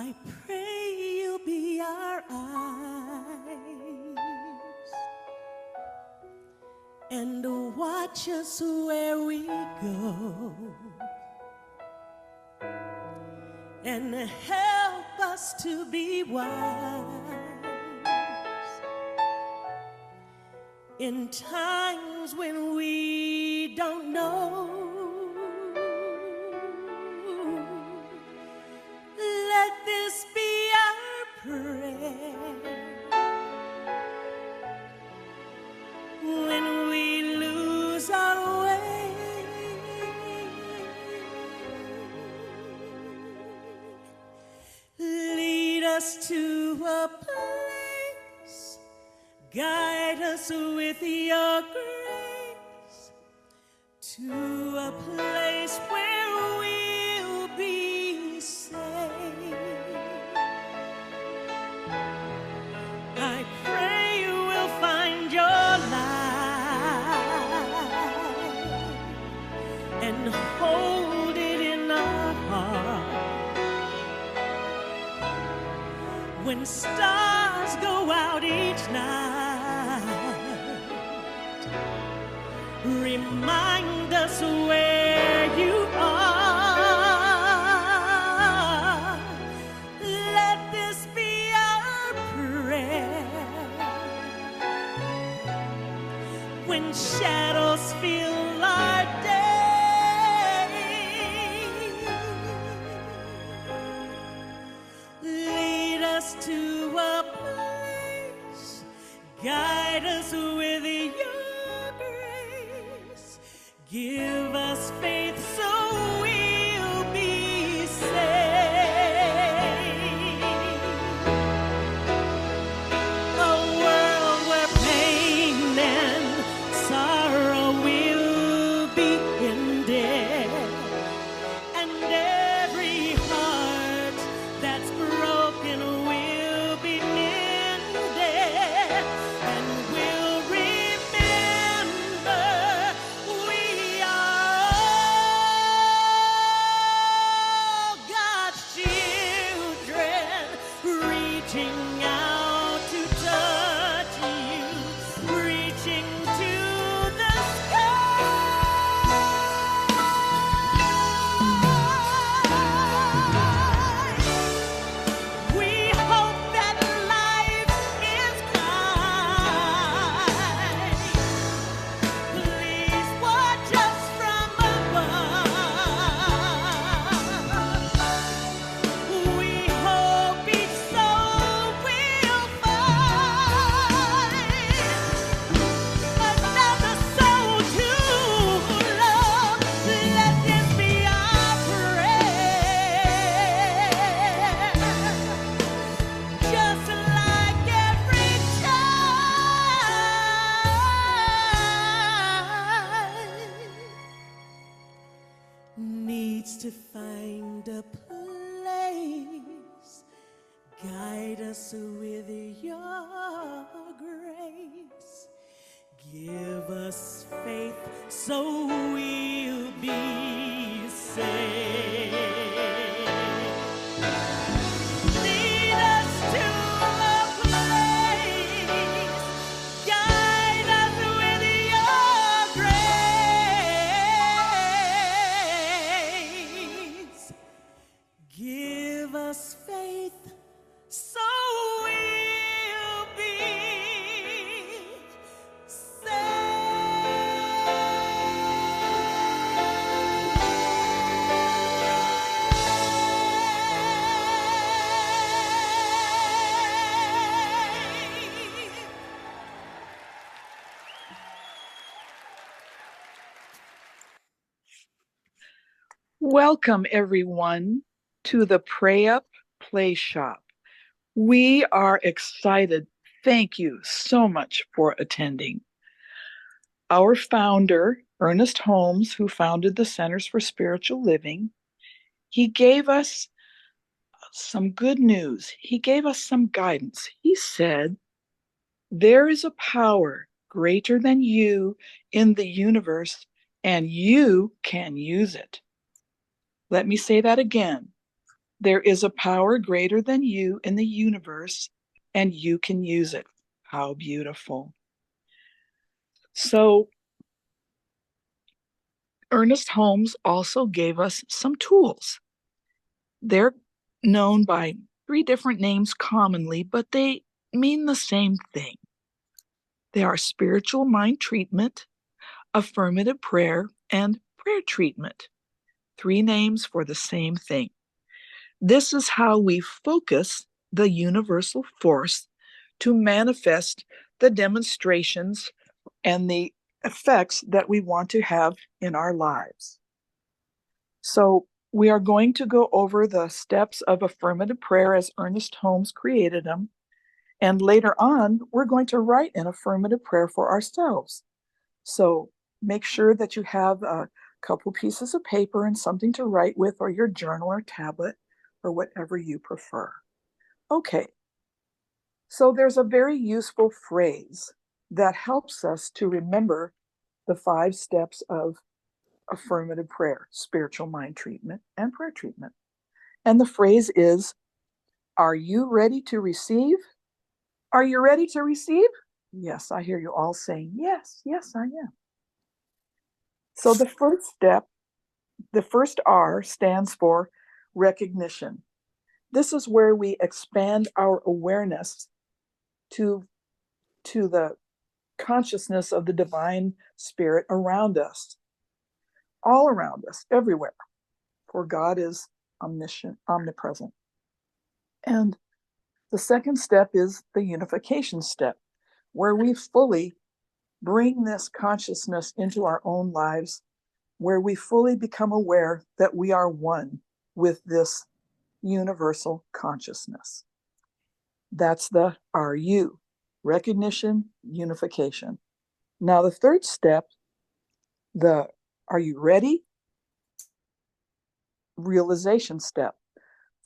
I pray you'll be our eyes and watch us where we go, and help us to be wise in times when we don't know. Let this be our prayer when we lose our way. Lead us to a place, guide us with your grace, to a place where we'll be safe. I pray you will find your light and hold it in our heart. When stars go out each night, remind us where you are. Let this be our prayer when shadows fill our day. Lead us to a place, guide us with your grace, give us faith so we'll be saved. A world where pain and sorrow will be ended, and every heart that's broken will be mended, and we'll remember we are all God's children, reaching out to touch you, reaching to the sky. We hope that life is kind. Please watch us from above. We hope each soul will find another soul to love. Let this be our prayer, just like every child needs to find a place, guide us with your grace, give us faith so we'll be saved. Lead us to a place, guide us with your grace, give us faith so we'll be saved. Welcome, everyone, to the Pray Up Playshop. We are excited. Thank you so much for attending. Our founder, Ernest Holmes, who founded the Centers for Spiritual Living, he gave us some good news. He gave us some guidance. He said, there is a power greater than you in the universe, and you can use it. Let me say that again. There is a power greater than you in the universe, and you can use it. How beautiful. So, Ernest Holmes also gave us some tools. They're known by 3 different names commonly, but they mean the same thing. They are spiritual mind treatment, affirmative prayer, and prayer treatment. 3 names for the same thing. This is how we focus the universal force to manifest the demonstrations and the effects that we want to have in our lives. So, we are going to go over the steps of affirmative prayer as Ernest Holmes created them. And later on, we're going to write an affirmative prayer for ourselves. So, make sure that you have a couple pieces of paper and something to write with, or your journal or tablet, or whatever you prefer. Okay, so there's a very useful phrase that helps us to remember the 5 steps of affirmative prayer, spiritual mind treatment, and prayer treatment. And the phrase is, are you ready to receive? Are you ready to receive? Yes, I hear you all saying, yes, yes, I am. So the first step, the first R stands for recognition. This is where we expand our awareness to the consciousness of the divine spirit around us, all around us, everywhere. For God is omniscient, omnipresent. And the second step is the unification step, where we fully bring this consciousness into our own lives, where we fully become aware that we are one with this universal consciousness. That's the RU, recognition, unification. Now, the third step, the are you ready? Realization step.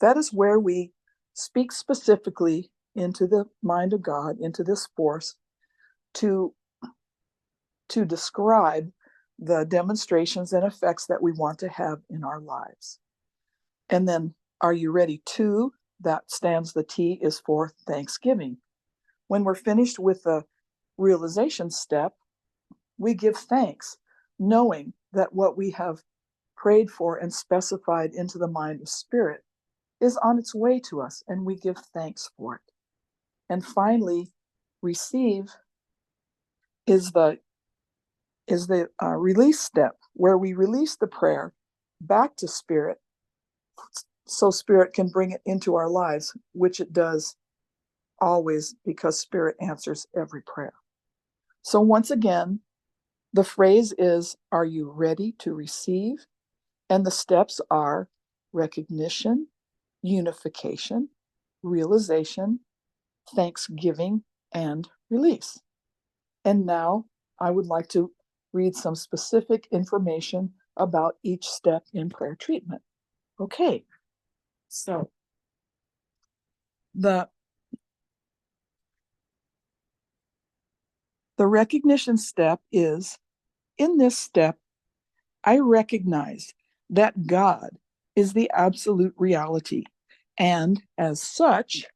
That is where we speak specifically into the mind of God, into this force, to describe the demonstrations and effects that we want to have in our lives. And then, are you ready to? That stands, the T is for Thanksgiving. When we're finished with the realization step, we give thanks, knowing that what we have prayed for and specified into the mind of spirit is on its way to us, and we give thanks for it. And finally, receive is the release step, where we release the prayer back to spirit, so spirit can bring it into our lives, which it does always, because spirit answers every prayer. So once again, the phrase is, are you ready to receive? And the steps are recognition, unification, realization, thanksgiving, and release. And now I would like to read some specific information about each step in prayer treatment. Okay, so the recognition step is, in this step, I recognize that God is the absolute reality, and as such,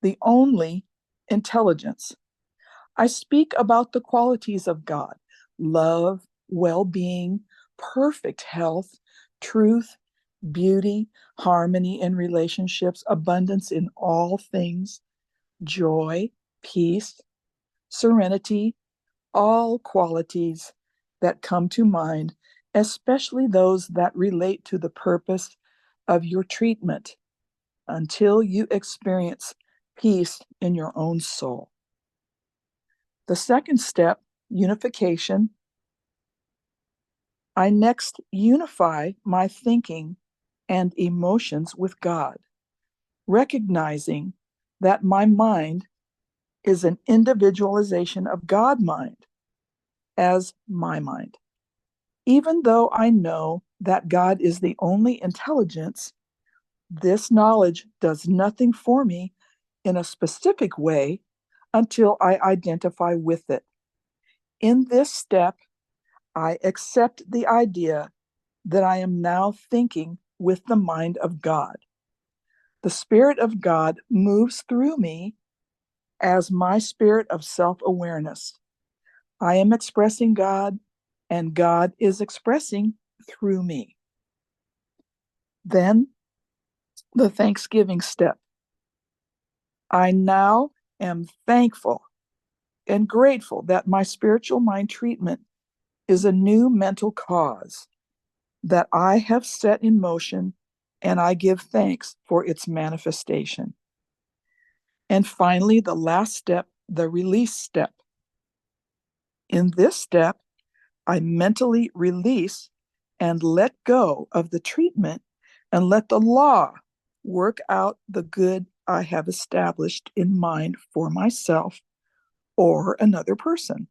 the only intelligence. I speak about the qualities of God: love, well being, perfect health, truth, beauty, harmony in relationships, abundance in all things, joy, peace, serenity, all qualities that come to mind, especially those that relate to the purpose of your treatment, until you experience peace in your own soul. The second step, unification. I next unify my thinking and emotions with God, recognizing that my mind is an individualization of God mind as my mind. Even though I know that God is the only intelligence, this knowledge does nothing for me in a specific way until I identify with it. In this step, I accept the idea that I am now thinking with the mind of God. The Spirit of God moves through me as my spirit of self-awareness. I am expressing God, and God is expressing through me. Then the Thanksgiving step. I now am thankful and grateful that my spiritual mind treatment is a new mental cause that I have set in motion, and I give thanks for its manifestation. And finally, the last step, the release step. In this step, I mentally release and let go of the treatment and let the law work out the good I have established in mind for myself or another person.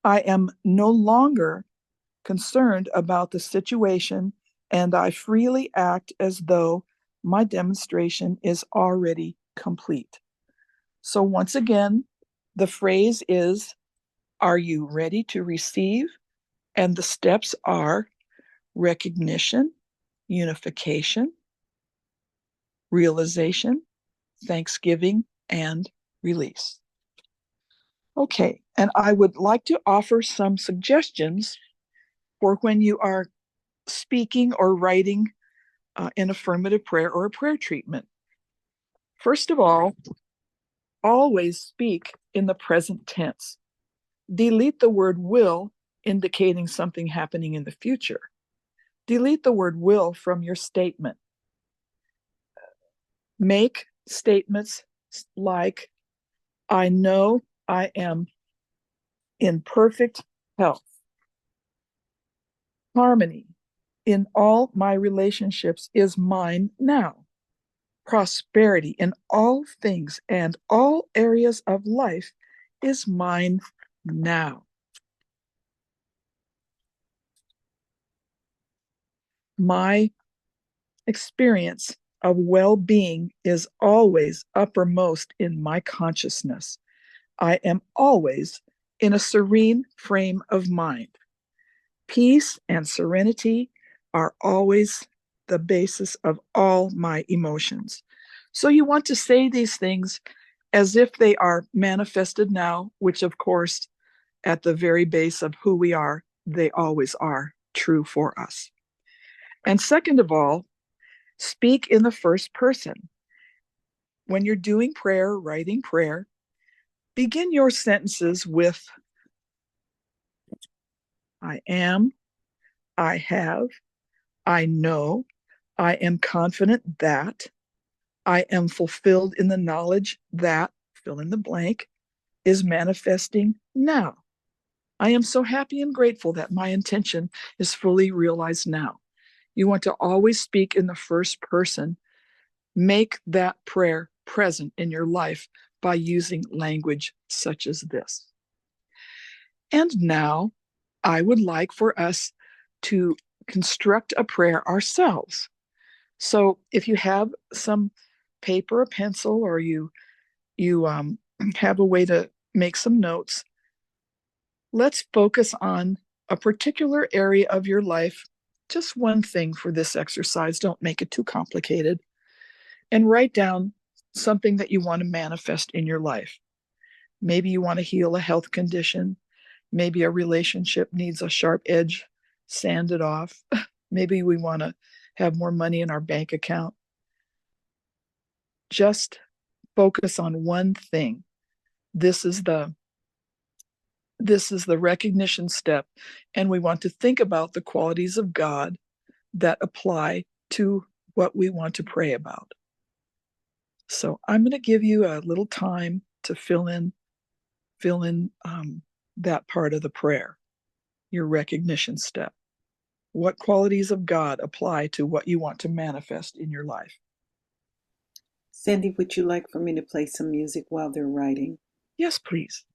I am no longer concerned about the situation, and I freely act as though my demonstration is already complete. So, once again, the phrase is, are you ready to receive? And the steps are recognition, unification, realization, thanksgiving, and release. Okay, and I would like to offer some suggestions for when you are speaking or writing an affirmative prayer or a prayer treatment. First of all, always speak in the present tense. Delete the word will, indicating something happening in the future. Delete the word will from your statement. Make statements like, I know I am in perfect health, harmony in all my relationships is mine now. Prosperity in all things and all areas of life is mine now. My experience of well being is always uppermost in my consciousness. I am always in a serene frame of mind. Peace and serenity are always the basis of all my emotions. So you want to say these things as if they are manifested now, which, of course, at the very base of who we are, they always are true for us. And second of all, speak in the first person. When you're doing prayer, writing prayer, begin your sentences with I am, I have, I know, I am confident that, I am fulfilled in the knowledge that, fill in the blank, is manifesting now. I am so happy and grateful that my intention is fully realized now. You want to always speak in the first person. Make that prayer present in your life by using language such as this. And now I would like for us to construct a prayer ourselves. So if you have some paper or pencil, or you have a way to make some notes, let's focus on a particular area of your life, just one thing for this exercise. Don't make it too complicated. And write down something that you want to manifest in your life. Maybe you want to heal a health condition. Maybe a relationship needs a sharp edge sanded off. Maybe we want to have more money in our bank account. Just focus on one thing. This is the recognition step, and we want to think about the qualities of God that apply to what we want to pray about. So I'm going to give you a little time to fill in that part of the prayer, your recognition step. What qualities of God apply to what you want to manifest in your life? Sandy, would you like for me to play some music while they're writing? Yes, please.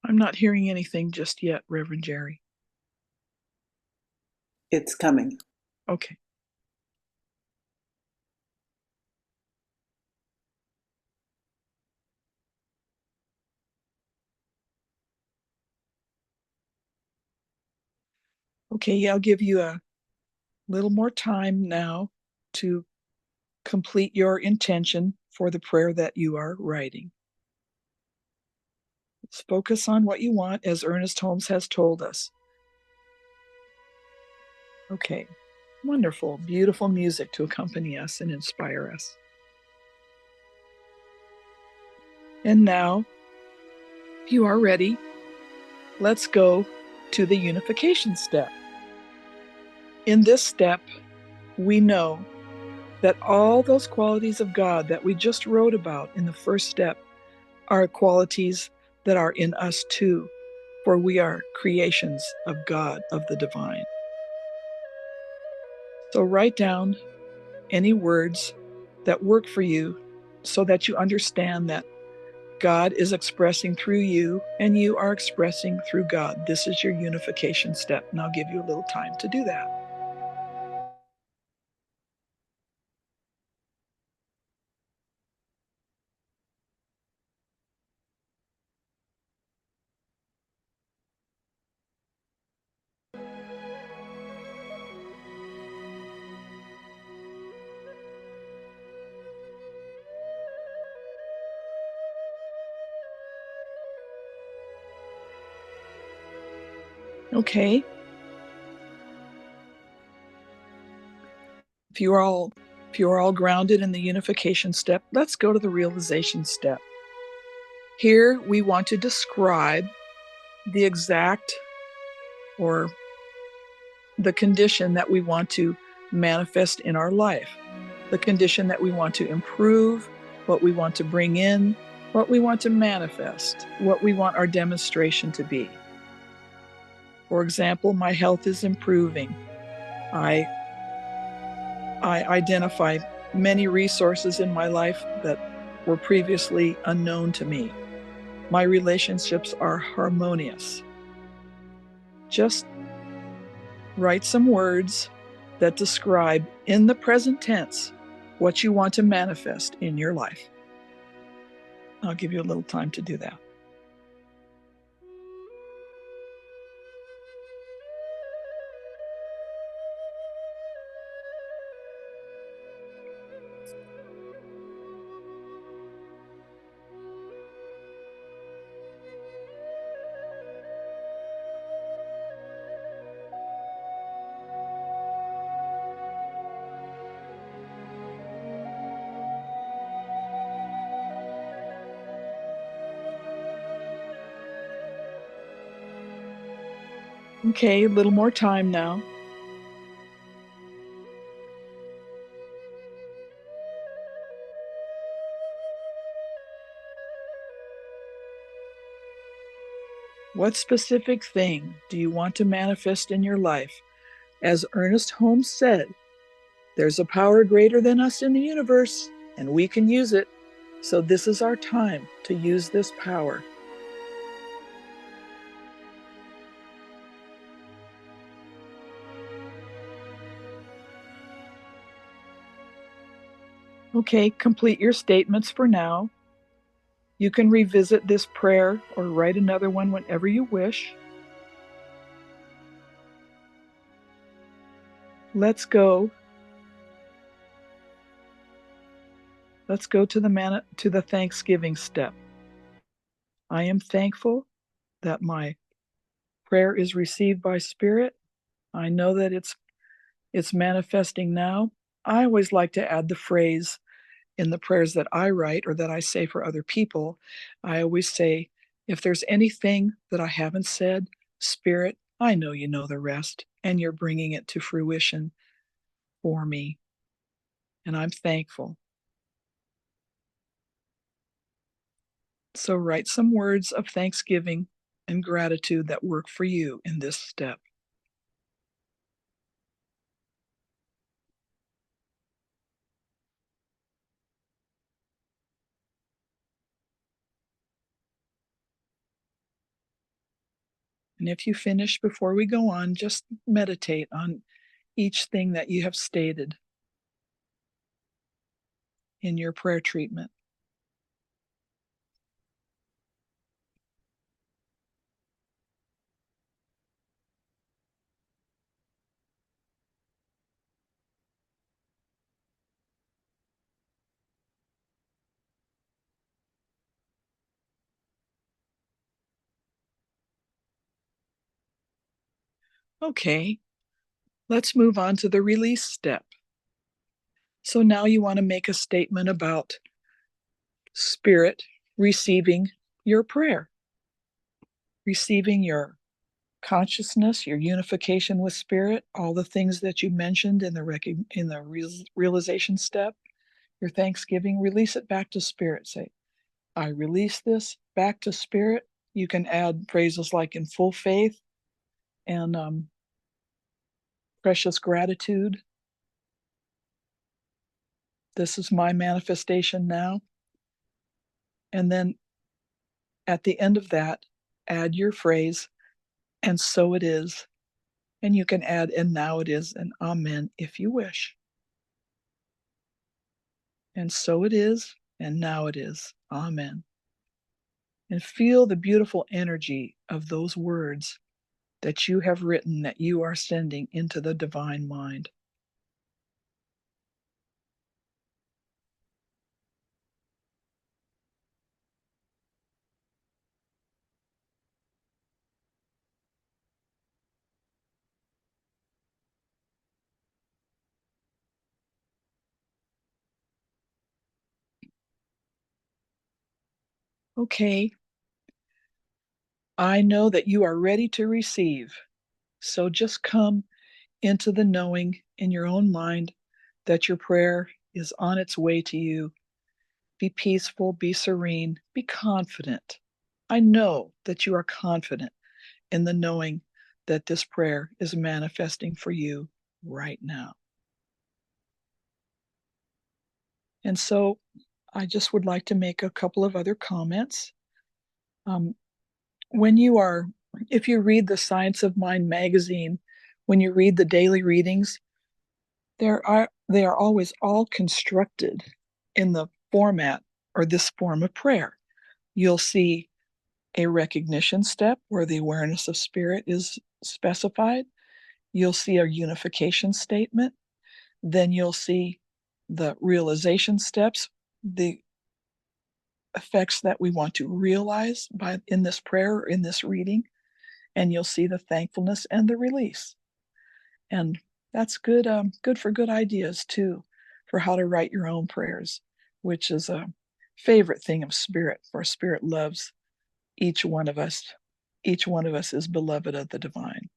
I'm not hearing anything just yet, Reverend Jerry. It's coming. Okay. Okay, yeah, I'll give you a little more time now to complete your intention for the prayer that you are writing. Let's focus on what you want, as Ernest Holmes has told us. Okay, wonderful, beautiful music to accompany us and inspire us. And now, if you are ready, let's go to the unification step. In this step, we know that all those qualities of God that we just wrote about in the first step are qualities that are in us too, for we are creations of God, of the divine. So write down any words that work for you so that you understand that God is expressing through you and you are expressing through God. This is your unification step, and I'll give you a little time to do that. Okay. If you're all grounded in the unification step, let's go to the realization step. Here we want to describe the exact or the condition that we want to manifest in our life, the condition that we want to improve, what we want to bring in, what we want to manifest, what we want our demonstration to be. For example, my health is improving. I identify many resources in my life that were previously unknown to me. My relationships are harmonious. Just write some words that describe in the present tense what you want to manifest in your life. I'll give you a little time to do that. Okay, a little more time now. What specific thing do you want to manifest in your life? As Ernest Holmes said, there's a power greater than us in the universe, and we can use it. So this is our time to use this power. Okay, complete your statements for now. You can revisit this prayer or write another one whenever you wish. Let's go to the Thanksgiving step. I am thankful that my prayer is received by Spirit. I know that it's manifesting now. I always like to add the phrase in the prayers that I write or that I say for other people. I always say, if there's anything that I haven't said, Spirit, I know you know the rest, and you're bringing it to fruition for me. And I'm thankful. So write some words of thanksgiving and gratitude that work for you in this step. And if you finish before we go on, just meditate on each thing that you have stated in your prayer treatment. Okay, let's move on to the release step. So now you want to make a statement about Spirit receiving your prayer, receiving your consciousness, your unification with Spirit, all the things that you mentioned in the realization step, your thanksgiving, release it back to Spirit. Say, I release this back to Spirit. You can add phrases like in full faith and precious gratitude. This is my manifestation now. And then at the end of that, add your phrase, and so it is. And you can add, and now it is, and amen if you wish. And so it is, and now it is, amen. And feel the beautiful energy of those words that you have written that you are sending into the divine mind. Okay, I know that you are ready to receive. So just come into the knowing in your own mind that your prayer is on its way to you. Be peaceful, be serene, be confident. I know that you are confident in the knowing that this prayer is manifesting for you right now. And so I just would like to make a couple of other comments. When you are, if you read the Science of Mind magazine, when you read the daily readings, they are always all constructed in the format or this form of prayer. You'll see a recognition step where the awareness of Spirit is specified. You'll see a unification statement. Then you'll see the realization steps, the effects that we want to realize in this prayer or in this reading. And you'll see the thankfulness and the release. And that's good, good for good ideas too, for how to write your own prayers, which is a favorite thing of Spirit, for Spirit loves each one of us. Each one of us is beloved of the divine.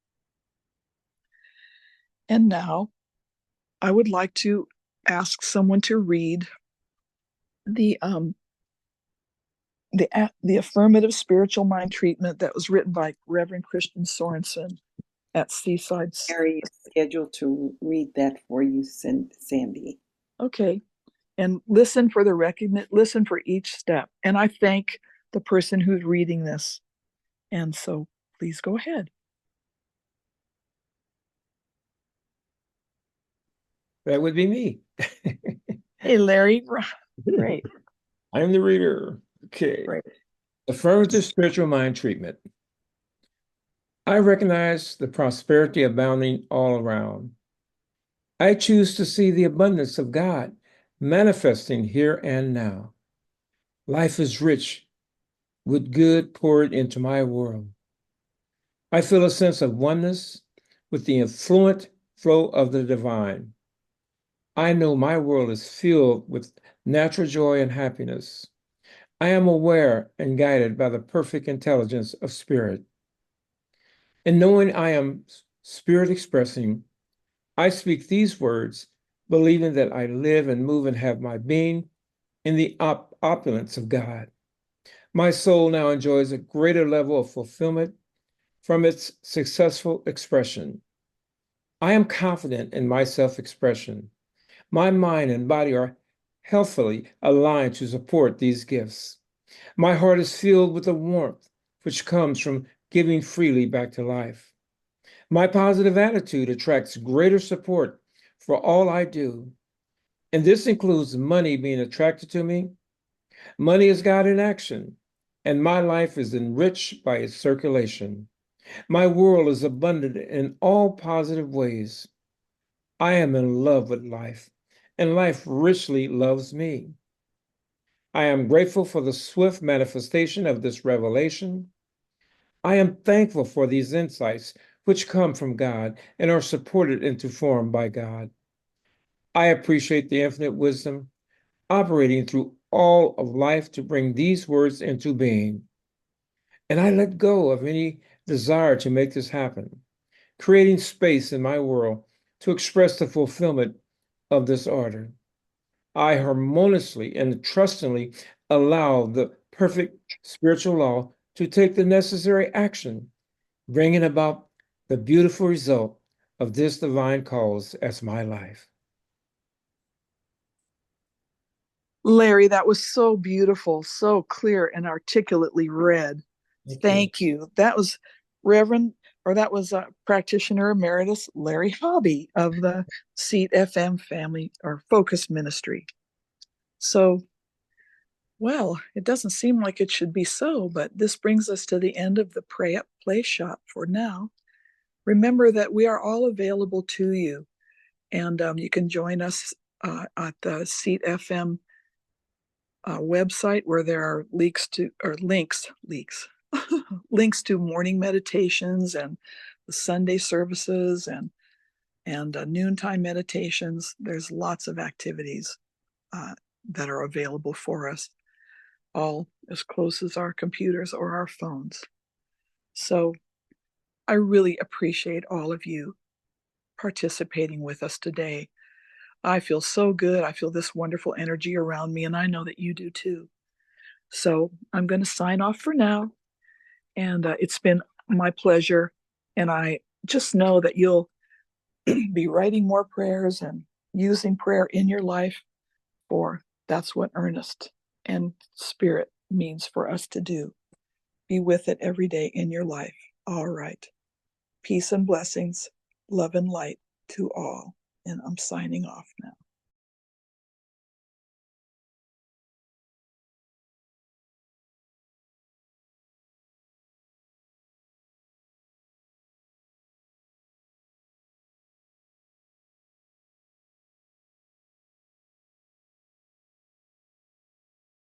And now I would like to ask someone to read the affirmative spiritual mind treatment that was written by Reverend Christian Sorensen at Seaside. Mary is scheduled to read that for you, Sandy. Okay. And listen for listen for each step. And I thank the person who's reading this. And so please go ahead. That would be me. Hey, Larry. Great. I am the reader. Okay. Great. Affirmative spiritual mind treatment. I recognize the prosperity abounding all around. I choose to see the abundance of God manifesting here and now. Life is rich with good poured into my world. I feel a sense of oneness with the affluent flow of the divine. I know my world is filled with natural joy and happiness. I am aware and guided by the perfect intelligence of Spirit. In knowing I am Spirit expressing, I speak these words, believing that I live and move and have my being in the opulence of God. My soul now enjoys a greater level of fulfillment from its successful expression. I am confident in my self-expression. My mind and body are healthily aligned to support these gifts. My heart is filled with the warmth which comes from giving freely back to life. My positive attitude attracts greater support for all I do, and this includes money being attracted to me. Money is God in action, and my life is enriched by its circulation. My world is abundant in all positive ways. I am in love with life, and life richly loves me. I am grateful for the swift manifestation of this revelation. I am thankful for these insights which come from God and are supported into form by God. I appreciate the infinite wisdom operating through all of life to bring these words into being. And I let go of any desire to make this happen, creating space in my world to express the fulfillment of this order. I harmoniously and trustingly allow the perfect spiritual law to take the necessary action, bringing about the beautiful result of this divine cause as my life. Larry, that was so beautiful, so clear and articulately read. Thank you. That was Reverend, or that was Practitioner Emeritus Larry Hobby of the Seat FM Family or Focus Ministry. So, well, it doesn't seem like it should be so, but this brings us to the end of the Pray Up Play Shop for now. Remember that we are all available to you, and you can join us at the Seat FM website where there are links links to morning meditations and the Sunday services and noontime meditations. There's lots of activities that are available for us, all as close as our computers or our phones. So I really appreciate all of you participating with us today. I feel so good. I feel this wonderful energy around me, and I know that you do too. So I'm going to sign off for now. And it's been my pleasure. And I just know that you'll be writing more prayers and using prayer in your life, for that's what earnest and spirit means for us to do. Be with it every day in your life. All right. Peace and blessings, love and light to all. And I'm signing off now.